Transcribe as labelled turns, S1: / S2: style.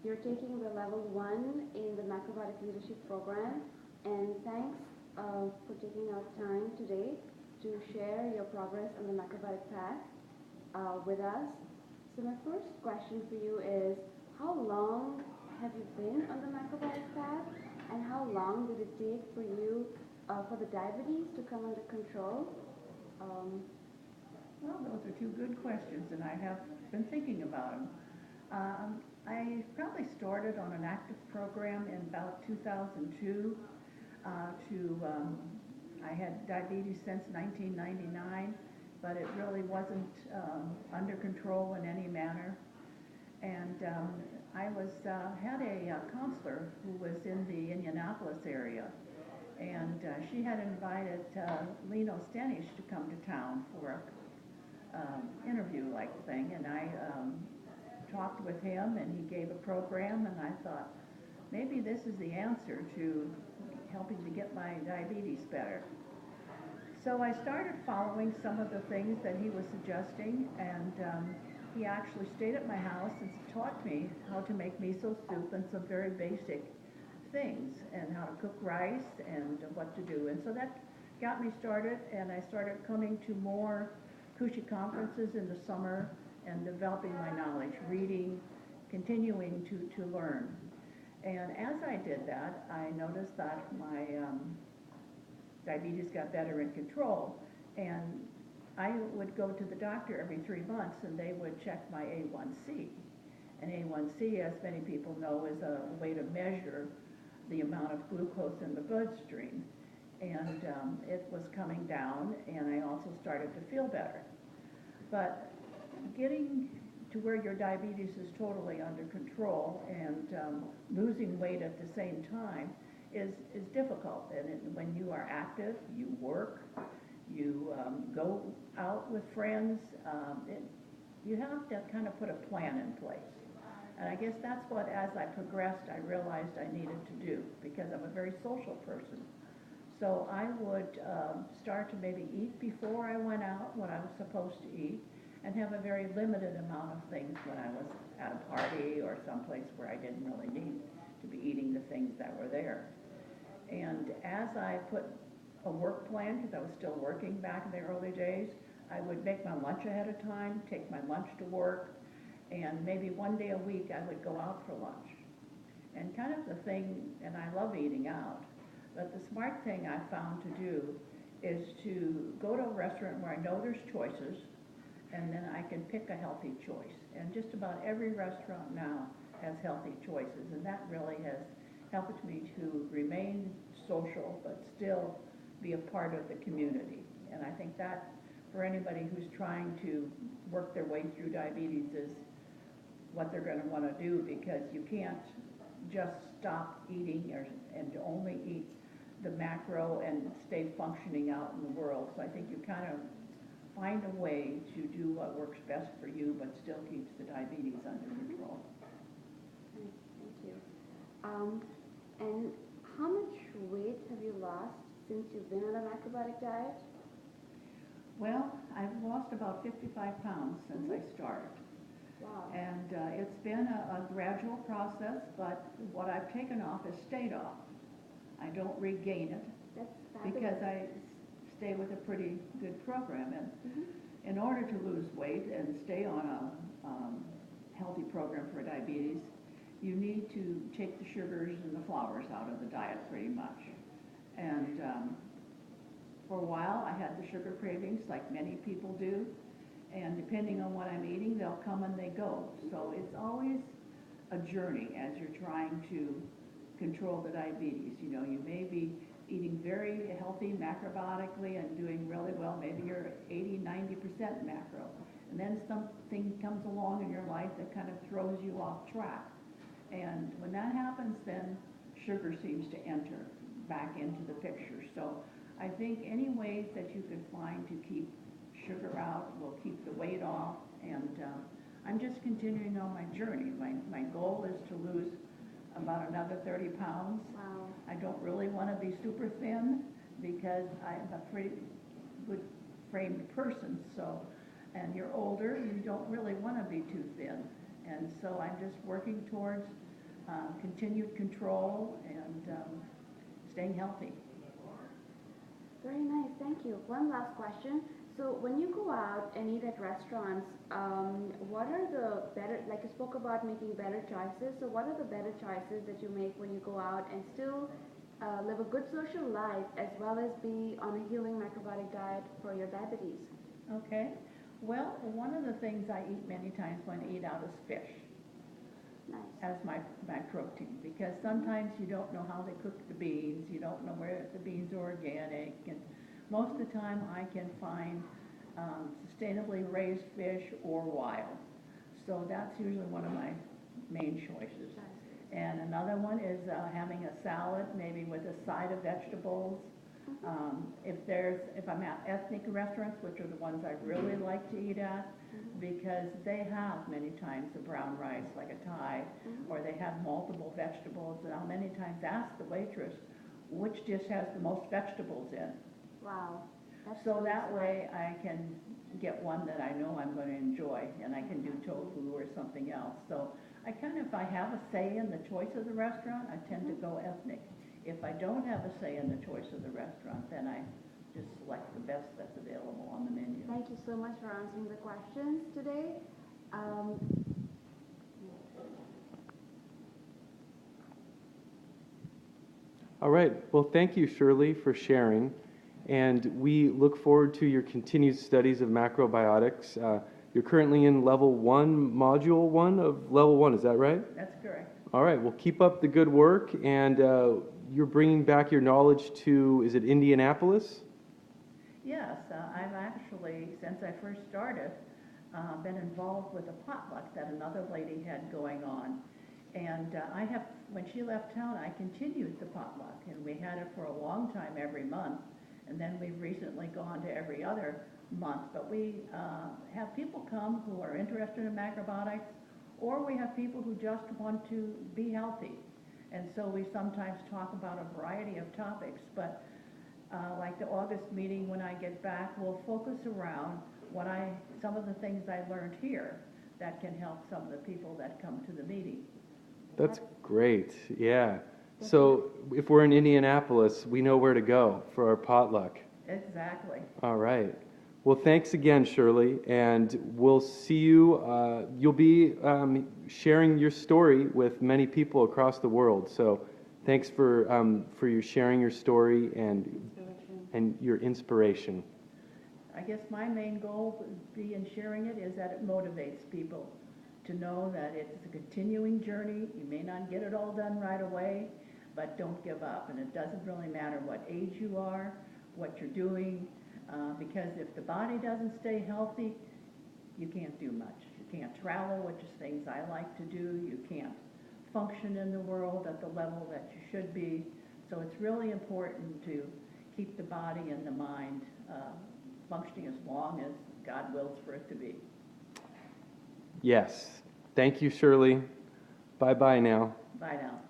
S1: You're taking the level 1 in the Macrobiotic Leadership Program, and thanks for taking out time today to share your progress on the Macrobiotic path with us. So my first question for you is, how long have you been on the Macrobiotic path, and how long did it take for you for the diabetes to come under control?
S2: Well, those are two good questions, and I have been thinking about them. I probably started on an active program in about 2002. I had diabetes since 1999, but it really wasn't under control in any manner. And I had a counselor who was in the Indianapolis area, and she had invited Lino Stenish to come to town for a interview-like thing, and I talked with him, and he gave a program, and I thought, maybe this is the answer to helping to get my diabetes better. So I started following some of the things that he was suggesting, and he actually stayed at my house and taught me how to make miso soup and some very basic things, and how to cook rice and what to do. And so that got me started, and I started coming to more Kushi conferences in the summer and developing my knowledge, reading, continuing to learn. And as I did that, I noticed that my diabetes got better in control, and I would go to the doctor every 3 months, and they would check my A1C. And A1C, as many people know, is a way to measure the amount of glucose in the bloodstream. And it was coming down, and I also started to feel better. But getting to where your diabetes is totally under control and losing weight at the same time is difficult. And when you are active, you work, you go out with friends, you have to kind of put a plan in place. And I guess that's what, as I progressed, I realized I needed to do, because I'm a very social person. So I would start to maybe eat before I went out, what I was supposed to eat, and have a very limited amount of things when I was at a party or someplace where I didn't really need to be eating the things that were there. And as I put a work plan, because I was still working back in the early days, I would make my lunch ahead of time, take my lunch to work, and maybe one day a week I would go out for lunch. And kind of the thing, and I love eating out, but the smart thing I found to do is to go to a restaurant where I know there's choices, and then I can pick a healthy choice. And just about every restaurant now has healthy choices, and that really has helped me to remain social but still be a part of the community. And I think that for anybody who's trying to work their way through diabetes is what they're going to want to do, because you can't just stop eating and to only eat the macro and stay functioning out in the world. So I think you kind of find a way to do what works best for you but still keeps the diabetes under control.
S1: Thank you. And how much weight have you lost since you've been on a macrobiotic diet?
S2: Well, I've lost about 55 pounds since I started.
S1: Wow.
S2: And it's been a gradual process, but what I've taken off has stayed off. I don't regain it.
S1: That's fabulous.
S2: Because I stay with a pretty good program. And in order to lose weight and stay on a healthy program for diabetes, you need to take the sugars and the flours out of the diet pretty much. And for a while I had the sugar cravings like many people do, and depending on what I'm eating, they'll come and they go. So it's always a journey as you're trying to control the diabetes. You know, you may be eating very healthy macrobiotically and doing really well. Maybe you're 80–90% macro, and then something comes along in your life that kind of throws you off track. And when that happens, then sugar seems to enter back into the picture. So I think any ways that you could find to keep sugar out will keep the weight off. And I'm just continuing on my journey. My goal is to lose about another 30 pounds.
S1: Wow.
S2: I don't really want to be super thin because I'm a pretty good framed person. So, and you're older, you don't really want to be too thin. And so I'm just working towards continued control and staying healthy.
S1: Very nice, thank you. One last question. So when you go out and eat at restaurants, what are the better, like you spoke about making better choices, so what are the better choices that you make when you go out and still live a good social life as well as be on a healing macrobiotic diet for your diabetes?
S2: Okay. Well, one of the things I eat many times when I eat out is fish.
S1: Nice.
S2: As my protein, because sometimes you don't know how they cook the beans, you don't know where the beans are organic, and most of the time I can find sustainably raised fish or wild. So that's usually one of my main choices. And another one is having a salad, maybe with a side of vegetables. If I'm at ethnic restaurants, which are the ones I really like to eat at, because they have many times a brown rice like a Thai, or they have multiple vegetables, and I'll many times ask the waitress which dish has the most vegetables in.
S1: Wow.
S2: So that way I can get one that I know I'm going to enjoy, and I can do tofu or something else. So if I have a say in the choice of the restaurant, I tend to go ethnic. If I don't have a say in the choice of the restaurant, then I just select the best that's available on the menu.
S1: Thank you so much for answering the questions today.
S3: All right. Well, thank you, Shirley, for sharing. And we look forward to your continued studies of macrobiotics. You're currently in level 1, module 1 of level 1, is that right?
S2: That's correct.
S3: All right. Well, keep up the good work. And you're bringing back your knowledge to, is it Indianapolis?
S2: Yes. I've actually, since I first started, been involved with a potluck that another lady had going on. And when she left town, I continued the potluck. And we had it for a long time every month. And then we've recently gone to every other month. But we have people come who are interested in macrobiotics, or we have people who just want to be healthy. And so we sometimes talk about a variety of topics. But like the August meeting, when I get back, we'll focus around some of the things I learned here that can help some of the people that come to the meeting.
S3: That's great. Yeah. So if we're in Indianapolis, we know where to go for our potluck.
S2: Exactly.
S3: All right. Well, thanks again, Shirley, and we'll see you. You'll be sharing your story with many people across the world. So thanks for your sharing your story and your inspiration.
S2: I guess my main goal in sharing it is that it motivates people to know that it's a continuing journey. You may not get it all done right away, but don't give up. And it doesn't really matter what age you are, what you're doing, because if the body doesn't stay healthy, you can't do much. You can't travel, which is things I like to do. You can't function in the world at the level that you should be. So it's really important to keep the body and the mind functioning as long as God wills for it to be.
S3: Yes. Thank you, Shirley. Bye-bye now.
S2: Bye now.